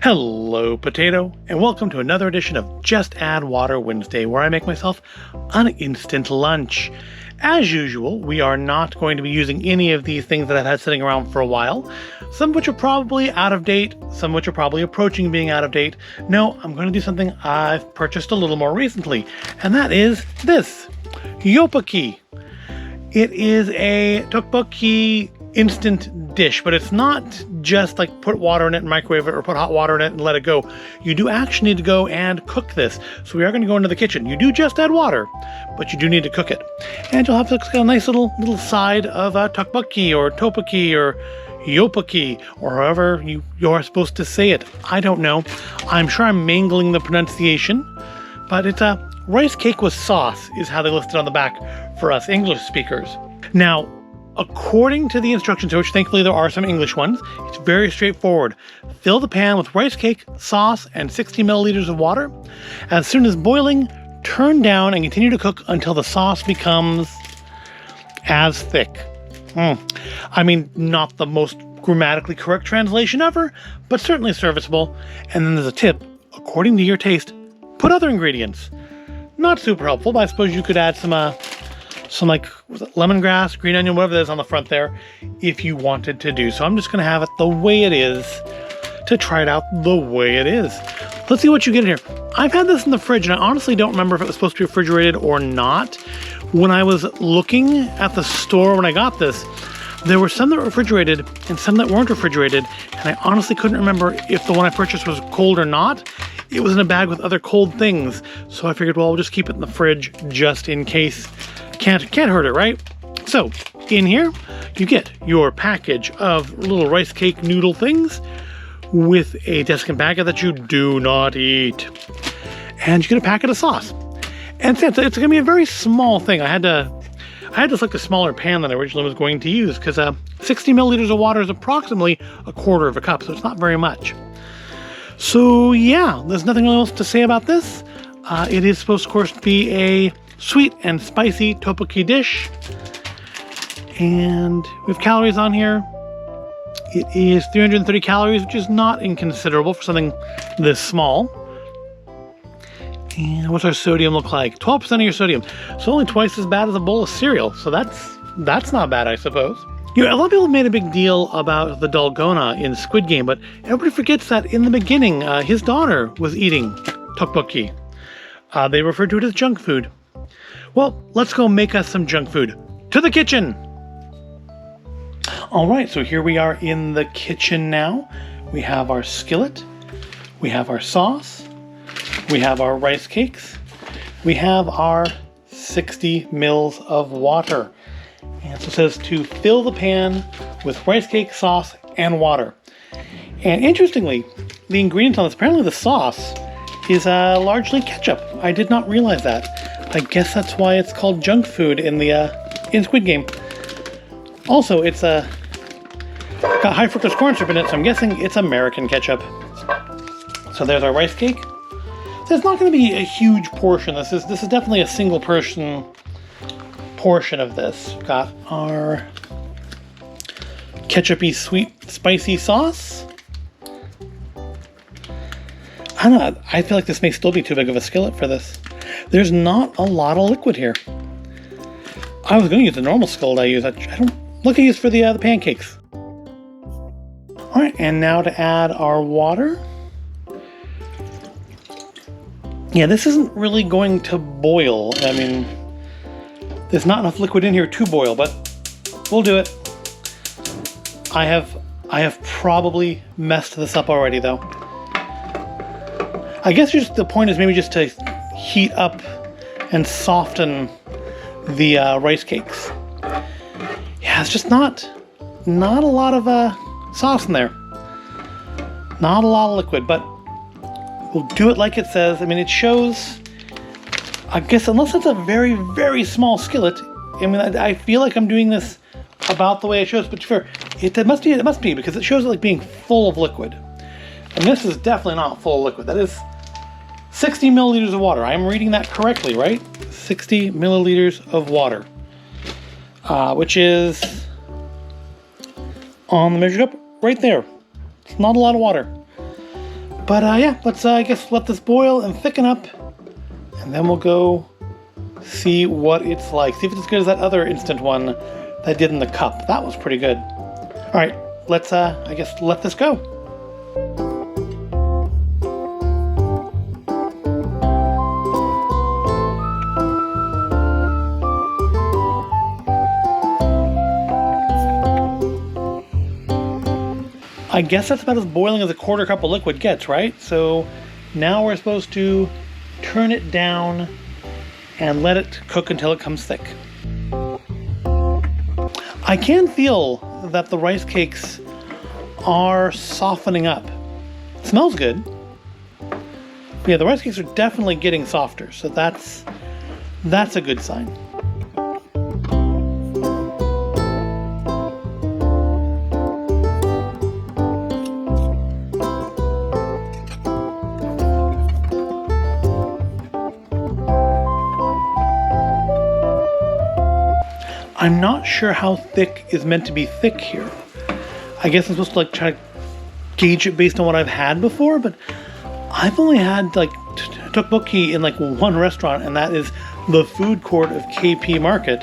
Hello, Potato, and welcome to another edition of Just Add Water Wednesday, where I make myself an instant lunch. As usual, we are not going to be using any of these things that I've had sitting around for a while, some of which are probably out of date, some of which are probably approaching being out of date. No, I'm going to do something I've purchased a little more recently, and that is this, Yopokki. It is a tteokbokki instant dish, but it's not just like put water in it and microwave it or put hot water in it and let it go. You do actually need to go and cook this. So we are going to go into the kitchen. You do just add water, but you do need to cook it. And you'll have a nice little side of tteokbokki or tteokbokki or Yopokki or however you're supposed to say it. I don't know. I'm sure I'm mangling the pronunciation, but it's a rice cake with sauce is how they list it on the back for us English speakers. Now, according to the instructions, which thankfully there are some English ones, it's very straightforward. Fill the pan with rice cake, sauce, and 60 milliliters of water. As soon as boiling, turn down and continue to cook until the sauce becomes as thick. I mean, not the most grammatically correct translation ever, but certainly serviceable. And then there's a tip. According to your taste, put other ingredients. Not super helpful, but I suppose you could add some like lemongrass, green onion, whatever that is on the front there, if you wanted to do. So I'm just going to have it the way it is to try it out the way it is. Let's see what you get in here. I've had this in the fridge, and I honestly don't remember if it was supposed to be refrigerated or not. When I was looking at the store when I got this, there were some that were refrigerated and some that weren't refrigerated, and I honestly couldn't remember if the one I purchased was cold or not. It was in a bag with other cold things, so I figured, well, we'll just keep it in the fridge just in case. Can't hurt it, right? So, in here, you get your package of little rice cake noodle things with a desiccant packet that you do not eat. And you get a packet of sauce. And it's going to be a very small thing. I had to select a smaller pan than I originally was going to use because 60 milliliters of water is approximately a quarter of a cup, so it's not very much. So yeah, there's nothing else to say about this. It is supposed, of course, to be a sweet and spicy tteokbokki dish. And we have calories on here. It is 330 calories, which is not inconsiderable for something this small. And what's our sodium look like? 12% of your sodium. So only twice as bad as a bowl of cereal. So that's not bad, I suppose. You know, a lot of people have made a big deal about the dalgona in Squid Game, but everybody forgets that in the beginning, his daughter was eating tteokbokki. They referred to it as junk food. Well, let's go make us some junk food. To the kitchen! All right, so here we are in the kitchen now. We have our skillet. We have our sauce. We have our rice cakes. We have our 60 mils of water. And so it says to fill the pan with rice cake, sauce, and water. And interestingly, the ingredients on this, apparently the sauce is largely ketchup. I did not realize that. I guess that's why it's called junk food in Squid Game. Also, it's got high fructose corn syrup in it, so I'm guessing it's American ketchup. So there's our rice cake. So it's not going to be a huge portion. This is definitely a single person portion of this. Got our ketchupy sweet spicy sauce. I don't know, I feel like this may still be too big of a skillet for this. There's not a lot of liquid here. I was going to use the normal skillet I use. I don't look at use for the pancakes. All right, and now to add our water. Yeah, this isn't really going to boil. I mean, there's not enough liquid in here to boil, but we'll do it. I have probably messed this up already, though. I guess the point is maybe just to heat up and soften the rice cakes. Yeah, it's just not a lot of sauce in there. Not a lot of liquid, but we'll do it like it says. I mean, it shows, I guess, unless it's a very, very small skillet. I mean, I feel like I'm doing this about the way it shows, but sure, it must be because it shows it like being full of liquid. And this is definitely not full of liquid. That is 60 milliliters of water. I'm reading that correctly, right? 60 milliliters of water, which is on the measured cup right there. It's not a lot of water. But yeah, let's I guess let this boil and thicken up, and then we'll go see what it's like. See if it's as good as that other instant one that I did in the cup. That was pretty good. All right, let's I guess let this go. I guess that's about as boiling as a quarter cup of liquid gets, right? So now we're supposed to turn it down and let it cook until it comes thick. I can feel that the rice cakes are softening up. It smells good. But yeah, the rice cakes are definitely getting softer, so that's a good sign. I'm not sure how thick is meant to be thick here. I guess I'm supposed to like try to gauge it based on what I've had before, but I've only had like tteokbokki in like one restaurant, and that is the food court of KP Market.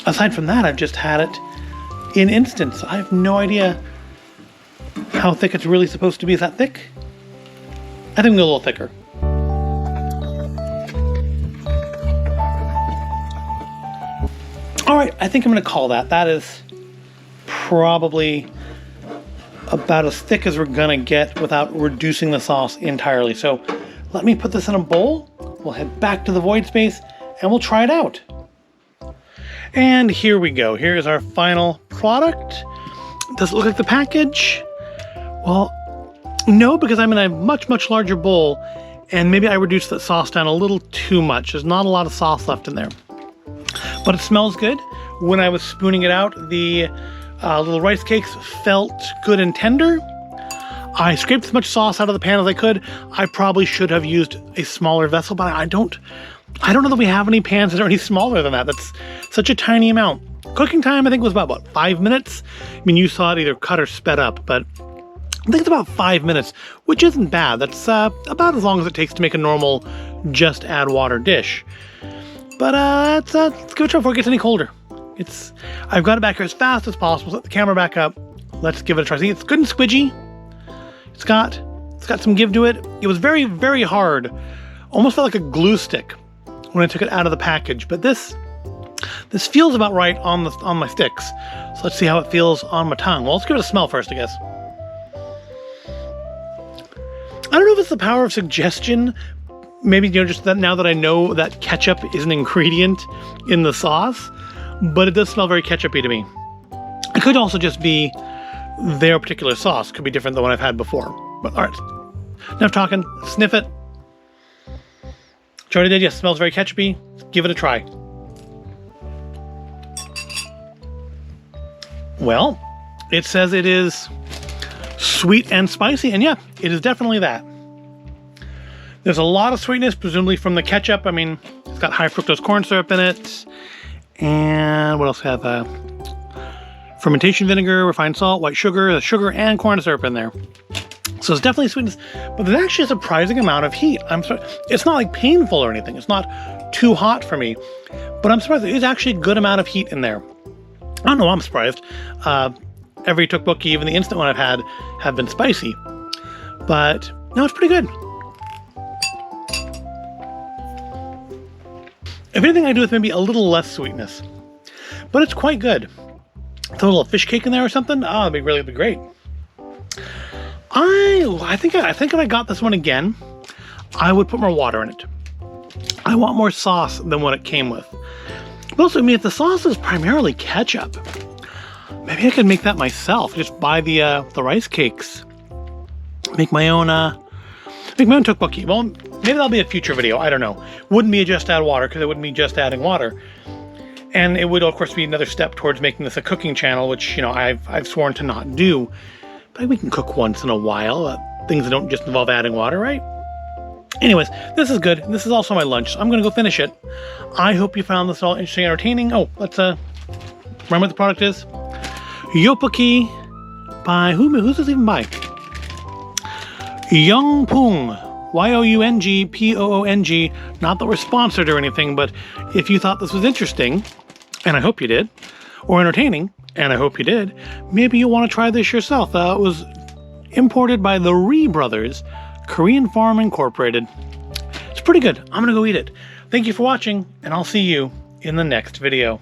Aside from that, I've just had it in instants. I have no idea how thick it's really supposed to be. Is that thick? I think a little thicker. All right, I think I'm going to call that. That is probably about as thick as we're going to get without reducing the sauce entirely. So let me put this in a bowl. We'll head back to the void space and we'll try it out. And here we go. Here is our final product. Does it look like the package? Well, no, because I'm in a much, much larger bowl, and maybe I reduced the sauce down a little too much. There's not a lot of sauce left in there. But it smells good. When I was spooning it out, the little rice cakes felt good and tender. I scraped as much sauce out of the pan as I could. I probably should have used a smaller vessel, but I don't know that we have any pans that are any smaller than that. That's such a tiny amount. Cooking time, I think, was about, what, 5 minutes? I mean, you saw it either cut or sped up, but I think it's about 5 minutes, which isn't bad. That's about as long as it takes to make a normal just add water dish. But let's give it a try before it gets any colder. I've got it back here as fast as possible. Set the camera back up. Let's give it a try. See, it's good and squidgy. It's got some give to it. It was very, very hard. Almost felt like a glue stick when I took it out of the package. But this feels about right on my sticks. So let's see how it feels on my tongue. Well, let's give it a smell first, I guess. I don't know if it's the power of suggestion. Maybe, just that now that I know that ketchup is an ingredient in the sauce, but it does smell very ketchup-y to me. It could also just be their particular sauce. Could be different than what I've had before. But all right, enough talking. Sniff it. Jordy did, yes, smells very ketchup-y. Give it a try. Well, it says it is sweet and spicy, and yeah, it is definitely that. There's a lot of sweetness, presumably from the ketchup. I mean, it's got high fructose corn syrup in it. And what else have? Fermentation vinegar, refined salt, white sugar, the sugar and corn syrup in there. So it's definitely sweetness, but there's actually a surprising amount of heat. It's not like painful or anything. It's not too hot for me, but I'm surprised. There's actually a good amount of heat in there. I don't know, I'm surprised. Every tteokbokki, even the instant one I've had, have been spicy. But no, it's pretty good. If anything, I do with maybe a little less sweetness, but it's quite good. Throw a little fish cake in there or something. Oh, it'd be great. I think if I got this one again, I would put more water in it. I want more sauce than what it came with. But also, I mean, if the sauce is primarily ketchup, maybe I could make that myself. Just buy the rice cakes, make my own tteokbokki. Well, maybe that'll be a future video. I don't know. Wouldn't be a just add water, because it wouldn't be just adding water. And it would, of course, be another step towards making this a cooking channel, which, I've sworn to not do. But we can cook once in a while. Things that don't just involve adding water, right? Anyways, this is good. This is also my lunch, so I'm going to go finish it. I hope you found this all interesting and entertaining. Oh, let's remember what the product is. Yopokki by, who's this even by? Young Poong. Youngpoong. Not that we're sponsored or anything, but if you thought this was interesting, and I hope you did, or entertaining, and I hope you did, maybe you'll want to try this yourself. It was imported by the Ree Brothers, Korean Farm Incorporated. It's pretty good. I'm going to go eat it. Thank you for watching, and I'll see you in the next video.